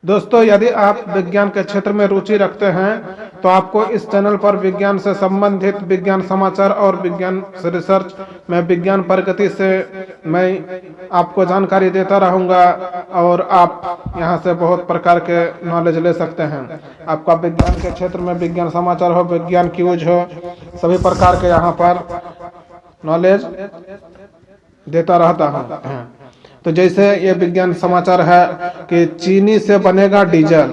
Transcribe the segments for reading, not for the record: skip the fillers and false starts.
दोस्तों, यदि आप विज्ञान के क्षेत्र में रुचि रखते हैं तो आपको इस चैनल पर विज्ञान से संबंधित विज्ञान समाचार और विज्ञान रिसर्च में विज्ञान प्रगति से मैं आपको जानकारी देता रहूंगा और आप यहां से बहुत प्रकार के नॉलेज ले सकते हैं। आपका विज्ञान के क्षेत्र में विज्ञान समाचार हो, विज्ञान क्यूज हो, सभी प्रकार के यहां पर नॉलेज देता रहता हूं। तो जैसे ये विज्ञान समाचार है कि चीनी से बनेगा डीजल।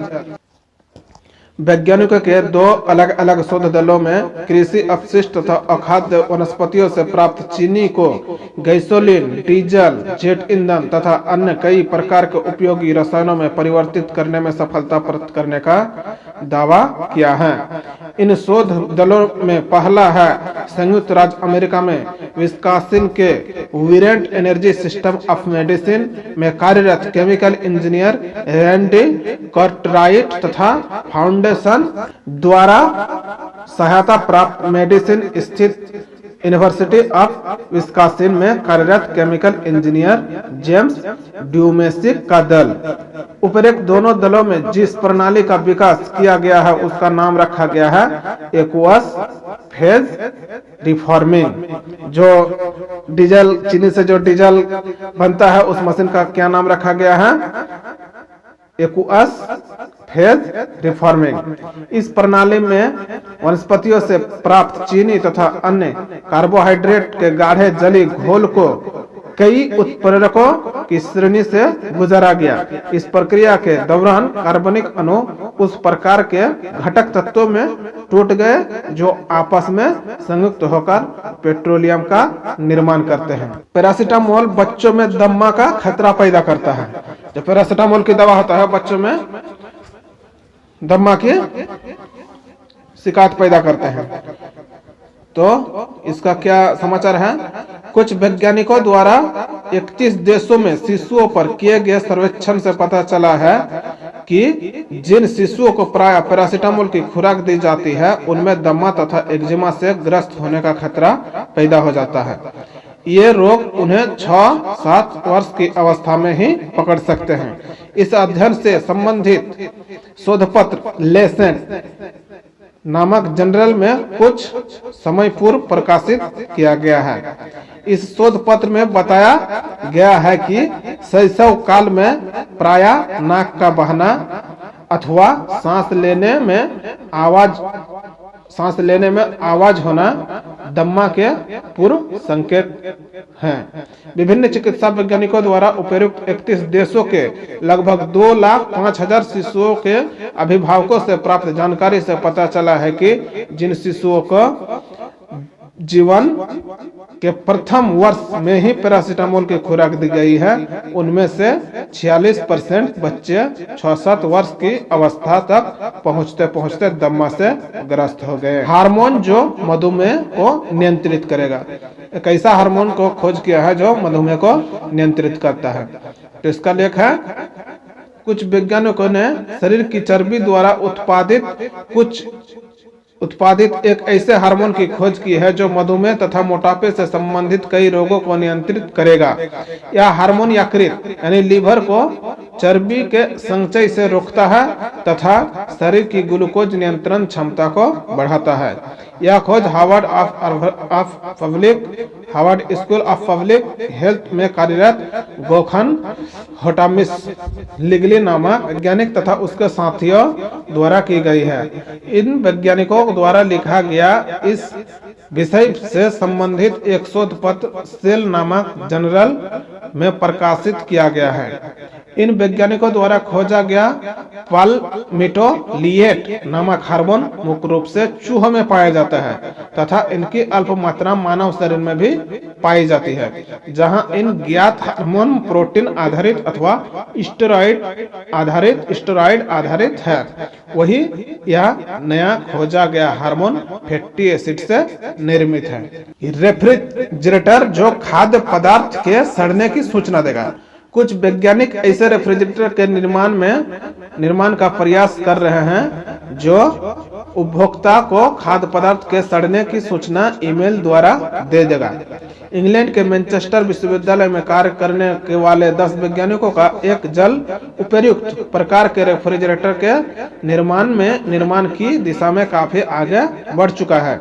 वैज्ञानिकों के दो अलग अलग शोध दलों में कृषि अपशिष्ट तथा अखाद्य वनस्पतियों से प्राप्त चीनी को गैसोलीन, डीजल, जेट ईंधन तथा अन्य कई प्रकार के उपयोगी रसायनों में परिवर्तित करने में सफलता प्राप्त करने का दावा किया है। इन शोध दलों में पहला है संयुक्त राज्य अमेरिका में विस्कॉन्सिन के विरेंट एनर्जी सिस्टम ऑफ मेडिसिन में कार्यरत केमिकल इंजीनियर रैंडी कार्टराइट तथा फाउंडेशन द्वारा सहायता प्राप्त मेडिसिन स्थित यूनिवर्सिटी ऑफ विस्कॉन्सिन में कार्यरत केमिकल इंजीनियर जेम्स ड्यूमेसी का दल। उपरोक्त दोनों दलों में जिस प्रणाली का विकास किया गया है उसका नाम रखा गया है एक्वस फेज रिफॉर्मिंग। जो डीजल, चीनी से जो डीजल बनता है उस मशीन का क्या नाम रखा गया है? Aqueous phase reforming. इस प्रणाली में वनस्पतियों से प्राप्त चीनी तथा अन्य कार्बोहाइड्रेट के गाढ़े जली घोल को कई उत्प्रेरकों की श्रेणी से गुजारा गया। इस प्रक्रिया के दौरान कार्बनिक अणु उस प्रकार के घटक तत्वों में टूट गए जो आपस में संयुक्त होकर पेट्रोलियम का निर्माण करते हैं। पैरासीटामोल बच्चों में दम्मा का खतरा पैदा करता है। जो पैरासीटामोल की दवा होता है बच्चों में दम्मा की शिकायत पैदा करते हैं। तो इसका क्या समाचार है? कुछ वैज्ञानिकों द्वारा 31 देशों में शिशुओं पर किए गए सर्वेक्षण से पता चला है कि जिन शिशुओं को प्राय पैरासीटामोल की खुराक दी जाती है उनमें दमा तथा एक्जिमा से ग्रस्त होने का खतरा पैदा हो जाता है। ये रोग उन्हें 6-7 वर्ष की अवस्था में ही पकड़ सकते हैं। इस अध्ययन से संबंधित शोधपत्र लेसेंट नामक जर्नल में कुछ समय पूर्व प्रकाशित किया गया है। इस शोध पत्र में बताया गया है कि शैशव काल में प्रायः नाक का बहना अथवा सांस लेने में आवाज होना दम्मा के पूर्व संकेत हैं। विभिन्न चिकित्सा वैज्ञानिकों द्वारा उपयुक्त 31 देशों के लगभग 2,05,000 शिशुओं के अभिभावकों से प्राप्त जानकारी से पता चला है कि जिन शिशुओं को जीवन के प्रथम वर्ष में ही पैरासीटामोल की खुराक दी गई है उनमें से 46% बच्चे 6-7 वर्ष की अवस्था तक पहुंचते पहुंचते दम्मा से ग्रस्त हो गए। हार्मोन जो मधुमेह को नियंत्रित करेगा। एक ऐसा हार्मोन को खोज किया है जो मधुमेह को नियंत्रित करता है। तो इसका लेख है कुछ वैज्ञानिकों ने शरीर की चर्बी द्वारा उत्पादित एक ऐसे हार्मोन की खोज की है जो मधुमेह तथा मोटापे से संबंधित कई रोगों को नियंत्रित करेगा। यह हार्मोन यकृत यानी लीवर को चर्बी के संचय से रोकता है तथा शरीर की ग्लूकोज नियंत्रण क्षमता को बढ़ाता है। यह खोज Harvard school of public health में कार्यरत गोखन होटामिस लिगली नामक वैज्ञानिक तथा उसके साथियों द्वारा की गई है। इन वैज्ञानिकों द्वारा लिखा गया इस विषय से संबंधित एक शोध पत्र सेल नामक जर्नल में प्रकाशित किया गया है। इन वैज्ञानिकों द्वारा खोजा गया पाल्मिटोलिएट नामक हार्मोन मुख्य रूप से चूहों में पाया जाता है तथा इनकी अल्प मात्रा मानव शरीर में भी पाई जाती है। जहां इन ज्ञात हार्मोन प्रोटीन आधारित अथवा स्टेरॉइड आधारित है, वही यह नया खोजा गया हार्मोन फैटी एसिड से निर्मित है। रेफ्रिजरेटर जो खाद्य पदार्थ के सड़ने की सूचना देगा। कुछ वैज्ञानिक ऐसे रेफ्रिजरेटर के निर्माण का प्रयास कर रहे हैं जो उपभोक्ता को खाद्य पदार्थ के सड़ने की सूचना ईमेल द्वारा दे देगा। इंग्लैंड के मैनचेस्टर विश्वविद्यालय में कार्य करने के वाले 10 वैज्ञानिकों का एक जल उपयुक्त प्रकार के रेफ्रिजरेटर के निर्माण की दिशा में काफी आगे बढ़ चुका है।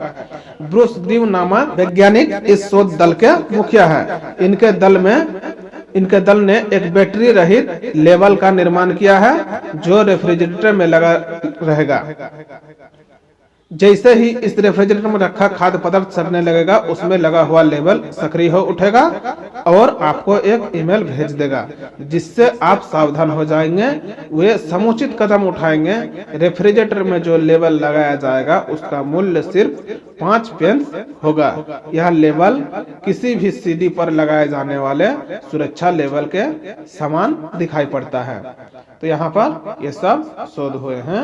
ब्रूस ड्यू नामक वैज्ञानिक इस शोध दल के मुखिया है। इनके दल ने एक बैटरी रहित लेवल का निर्माण किया है जो रेफ्रिजरेटर में लगा रहेगा। जैसे ही इस रेफ्रिजरेटर में रखा खाद्य पदार्थ सड़ने लगेगा, उसमें लगा हुआ लेबल सक्रिय हो उठेगा और आपको एक ईमेल भेज देगा, जिससे आप सावधान हो जाएंगे। वे समुचित कदम उठाएंगे। रेफ्रिजरेटर में जो लेबल लगाया जाएगा उसका मूल्य सिर्फ 5 पेंस होगा। यह लेबल किसी भी सीडी पर लगाए जाने वाले सुरक्षा लेबल के समान दिखाई पड़ता है। तो यहाँ पर ये सब शोध हुए हैं।